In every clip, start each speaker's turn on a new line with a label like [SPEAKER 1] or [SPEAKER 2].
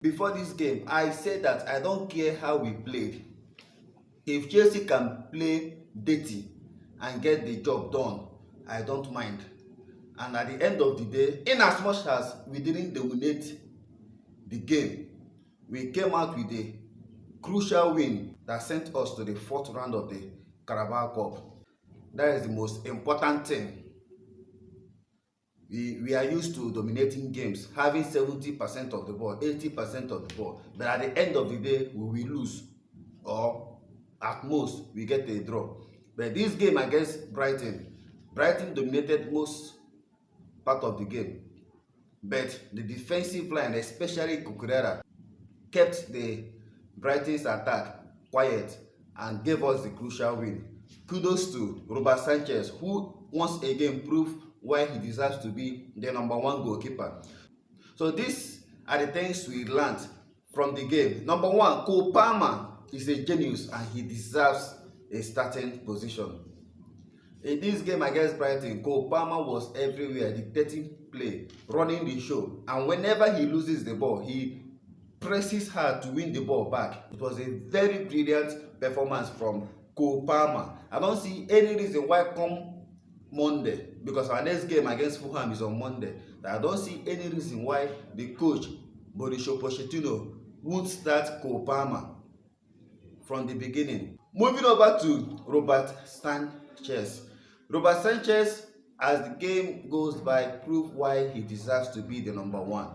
[SPEAKER 1] Before this game, I said that I don't care how we played. If Chelsea can play dirty and get the job done, I don't mind. And at the end of the day, in as much as we didn't dominate the game, we came out with a crucial win that sent us to the fourth round of the Carabao Cup. That is the most important thing. We are used to dominating games, having 70% of the ball, 80% of the ball. But at the end of the day, we will lose. Or at most, we get a draw. But this game against Brighton, Brighton dominated most part of the game. But the defensive line, especially Cucurella, kept the Brighton's attack quiet and gave us the crucial win. Kudos to Robert Sanchez, who once again proved why he deserves to be the #1 goalkeeper. So these are the things we learned from the game. Number one, Cole Palmer is a genius and he deserves a starting position. In this game against Brighton, Cole Palmer was everywhere, dictating play, running the show, and whenever he loses the ball, he presses hard to win the ball back. It was a very brilliant performance from Cole Palmer. I don't see any reason why come Monday, because our next game against Fulham is on Monday, I don't see any reason why the coach Pochettino won't start Cole Palmer from the beginning. Moving over to Robert Sanchez. Robert Sanchez, as the game goes by, proved why he deserves to be the #1.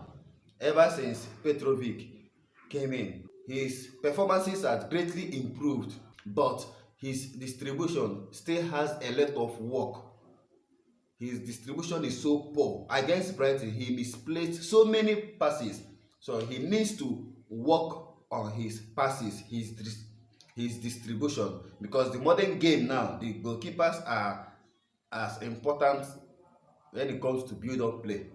[SPEAKER 1] Ever since Petrovic came in, his performances have greatly improved, but his distribution still has a lot of work. His distribution is so poor. Against Brighton, he misplaced so many passes, so he needs to work on his passes, his distribution, because the modern game now, the goalkeepers are as important when it comes to build up play.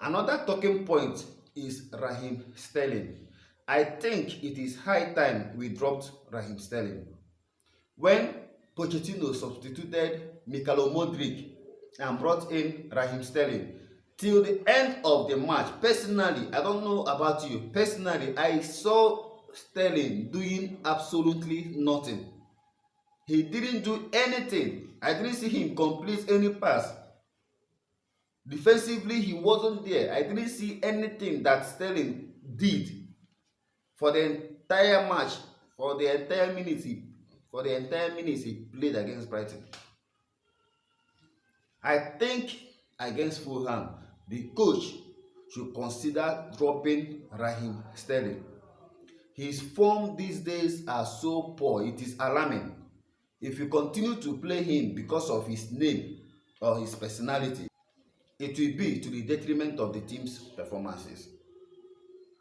[SPEAKER 1] Another talking point is Raheem Sterling. I think it is high time we dropped Raheem Sterling. When Pochettino substituted Mikhailo Modric and brought in Raheem Sterling, till the end of the match, personally, I don't know about you, personally, I saw Sterling doing absolutely nothing. He didn't do anything. I didn't see him complete any pass. Defensively, he wasn't there. I didn't see anything that Sterling did for the entire match, for the entire minutes he played against Brighton. I think against Fulham, the coach should consider dropping Raheem Sterling. His form these days are so poor, it is alarming. If you continue to play him because of his name or his personality, it will be to the detriment of the team's performances.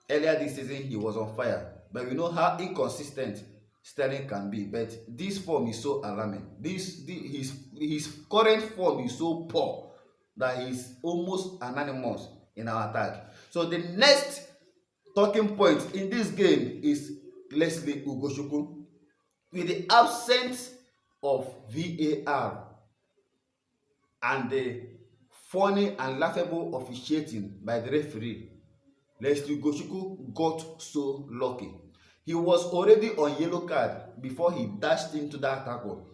[SPEAKER 1] Earlier this season, he was on fire, but we know how inconsistent Sterling can be. But this form is so alarming. His current form is so poor that he's almost anonymous in our attack. So the next talking point in this game is Leslie Ugochukwu. With the absence of VAR and the funny and laughable officiating by the referee, Leslie Ugochukwu got so lucky. He was already on yellow card before he dashed into that tackle.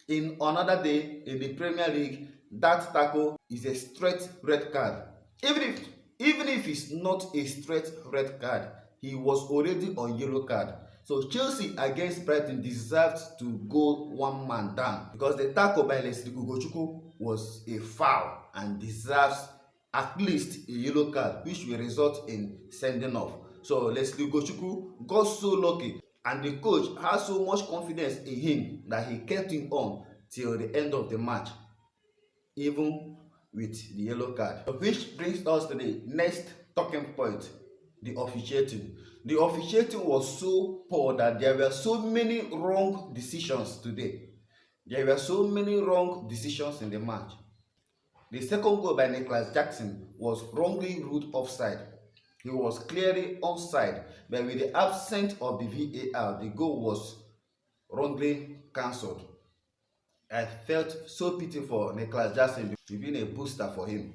[SPEAKER 1] In another day in the Premier League, that tackle is a straight red card. Even if it's not a straight red card, he was already on yellow card. So Chelsea against Brighton deserved to go one man down, because the tackle by Leslie Ugochukwu was a foul and deserves at least a yellow card, which will result in sending off. So Leslie Ugochukwu got so lucky, and the coach has so much confidence in him that he kept him on till the end of the match, even with the yellow card. Which brings us to the next talking point, the officiating. The officiating was so poor that there were so many wrong decisions today. There were so many wrong decisions in the match. The second goal by Nicholas Jackson was wrongly ruled offside. He was clearly onside, but with the absence of the VAR, the goal was wrongly cancelled. I felt so pity for Nicholas Jackson, being a booster for him.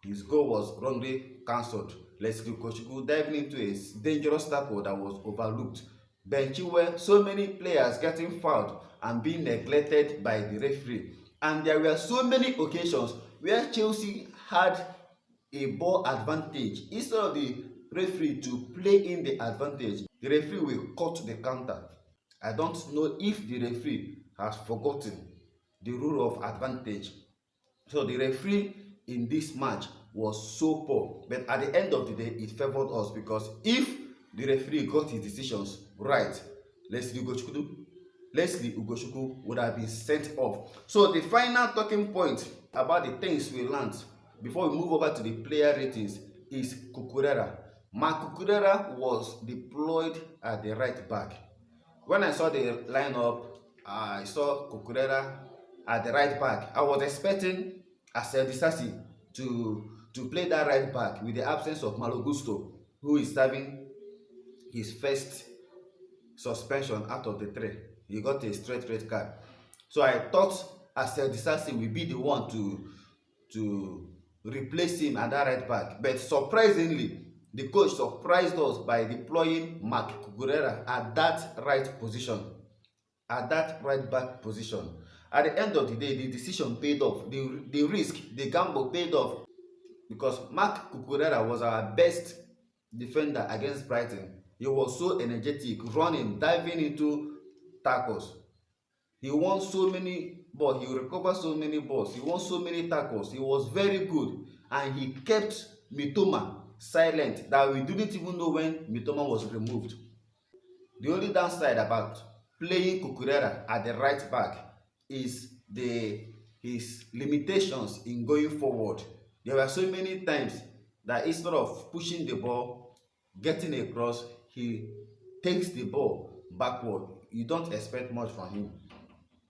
[SPEAKER 1] His goal was wrongly cancelled. Leslie Kochukwu diving into a dangerous tackle that was overlooked. Ben Chilwell, so many players getting fouled and being neglected by the referee. And there were so many occasions where Chelsea had a ball advantage. Instead of the referee to play in the advantage, the referee will cut the counter. I don't know if the referee has forgotten the rule of advantage. So the referee in this match was so poor, but at the end of the day it favored us, because if the referee got his decisions right, Leslie Ugochukwu would have been sent off. So the final talking point about the things we learned before we move over to the player ratings is Cucurella. Marc Cucurella was deployed at the right back. When I saw the lineup, I saw Cucurella at the right back. I was expecting Asel Disasi to play that right back with the absence of Malo Gusto, who is serving his first suspension out of the three. He got a straight red card. So I thought Asel Disasi will be the one to replace him at that right back. But surprisingly, the coach surprised us by deploying Marc Cucurella at that right position, at that right back position. At the end of the day, the decision paid off. The risk, the gamble paid off, because Marc Cucurella was our best defender against Brighton. He was so energetic, running, diving into tackles. He won so many balls, he recovered so many balls, he won so many tackles. He was very good, and he kept Mitoma silent that we didn't even know when Mitoma was removed. The only downside about playing Cucurella at the right back is his limitations in going forward. There were so many times that instead of pushing the ball, getting across, he takes the ball backward. You don't expect much from him.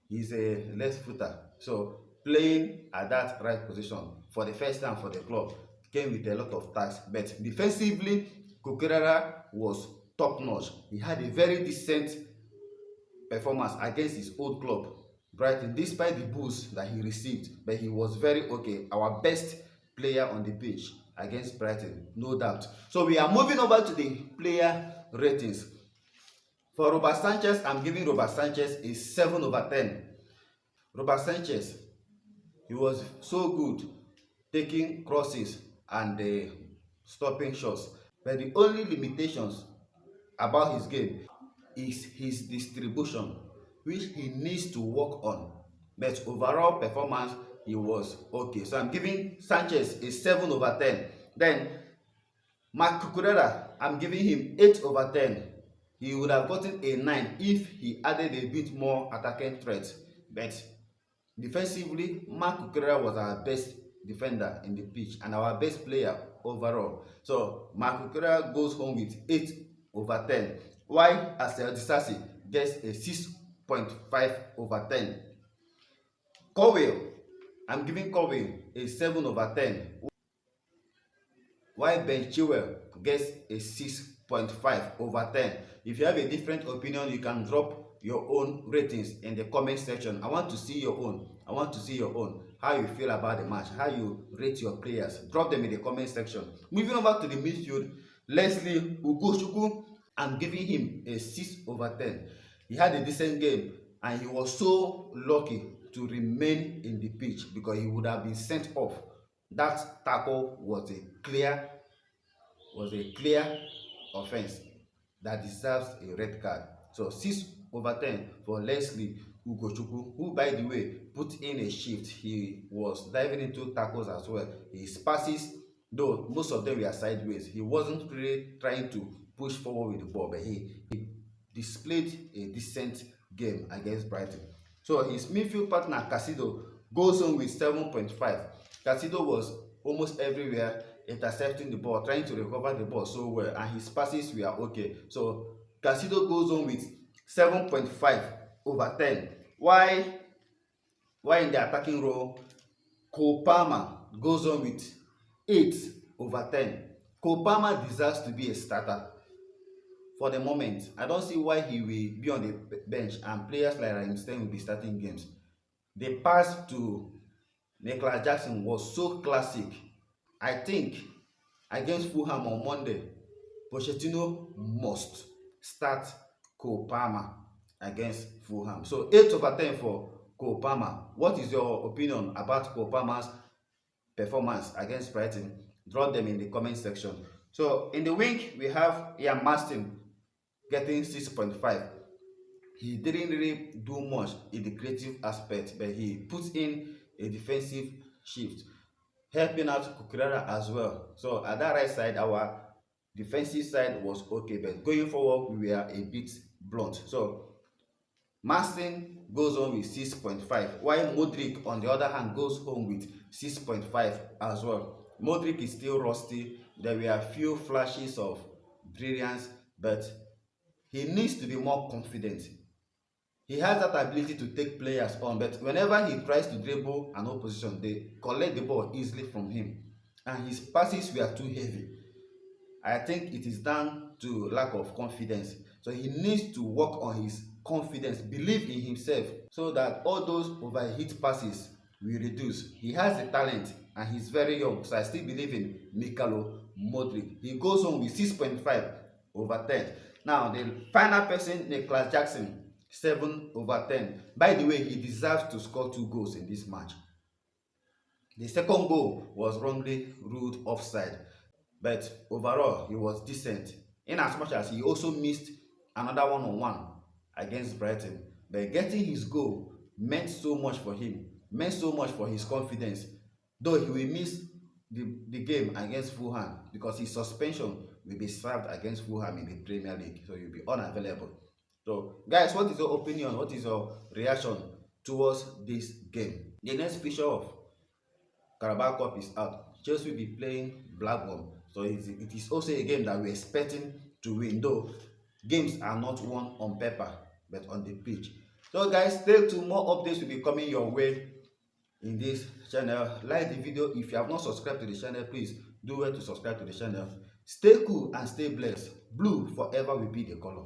[SPEAKER 1] He's a left footer. So playing at that right position for the first time for the club came with a lot of tasks. But defensively, Cucurella was top notch. He had a very decent performance against his old club, Brighton, despite the boost that he received. But he was very okay. Our best player on the pitch against Brighton, no doubt. So we are moving over to the player ratings. For Robert Sanchez, I'm giving Robert Sanchez a 7/10. Robert Sanchez, he was so good taking crosses and stopping shots. But the only limitations about his game is his distribution, which he needs to work on. But overall performance, he was okay. So I'm giving Sanchez a 7/10. Then Marc Cucurella, I'm giving him 8/10. He would have gotten a 9 if he added a bit more attacking threat. But defensively, Marc Cucurella was our best defender in the pitch and our best player overall. So Marc Cucurella goes home with 8/10, while Asel Disasi gets a 6.5/10. Cowell, I'm giving Cowell a 7/10, while Ben Chilwell gets a 6.5/10. If you have a different opinion, you can drop your own ratings in the comment section. I want to see your own. I want to see your own. How you feel about the match, how you rate your players. Drop them in the comment section. Moving over to the midfield, Leslie Ugochukwu, I'm giving him a 6/10. He had a decent game and he was so lucky to remain in the pitch because he would have been sent off. That tackle was a clear offense that deserves a red card. So 6/10 for Leslie Ugochukwu, who by the way put in a shift. He was diving into tackles as well. His passes, though most of them were sideways, he wasn't really trying to push forward with the ball, but he displayed a decent game against Brighton. So his midfield partner Casido goes on with 7.5. Casido was almost everywhere, intercepting the ball, trying to recover the ball so well, and his passes were okay. So Casido goes on with 7.5/10. Why in the attacking role, Cole Palmer goes on with 8/10. Cole Palmer deserves to be a starter for the moment. I don't see why he will be on the bench and players like Raheem Sterling will be starting games. The pass to Nicholas Jackson was so classic. I think against Fulham on Monday, Pochettino must start Cole Palmer against Fulham. So 8/10 for Cole Palmer. What is your opinion about Cole Palmer's performance against Brighton? Drop them in the comment section. So in the wing, we have Ian Maston getting 6.5. He didn't really do much in the creative aspect, but he puts in a defensive shift, helping out Kukurela as well. So at that right side, our defensive side was okay, but going forward, we were a bit blunt. So Maston goes on with 6.5, while Modric, on the other hand, goes home with 6.5 as well. Modric is still rusty. There were a few flashes of brilliance, but he needs to be more confident. He has that ability to take players on, but whenever he tries to dribble an opposition, they collect the ball easily from him, and his passes were too heavy. I think it is down to lack of confidence. So he needs to work on his confidence, believe in himself, so that all those overhit passes will reduce. He has the talent and he's very young, so I still believe in Mikhailo Modric. He goes on with 6.5/10. Now the final person, Nicholas Jackson, 7/10. By the way, he deserves to score 2 goals in this match. The second goal was wrongly ruled offside, but overall he was decent, in as much as he also missed another one-on-one against Brighton. But getting his goal meant so much for him, meant so much for his confidence, though he will miss the game against Fulham because his suspension will be served against Fulham in the Premier League, so he'll be unavailable. So guys, what is your opinion? What is your reaction towards this game? The next fixture of CARABAO Cup is out. Chelsea will be playing Blackburn, so it is also a game that we're expecting to win, though games are not won on paper but on the pitch. So guys, stay tuned. More updates will be coming your way in this channel. Like the video. If you have not subscribed to the channel, please do well to subscribe to the channel. Stay cool and stay blessed. Blue forever will be the color.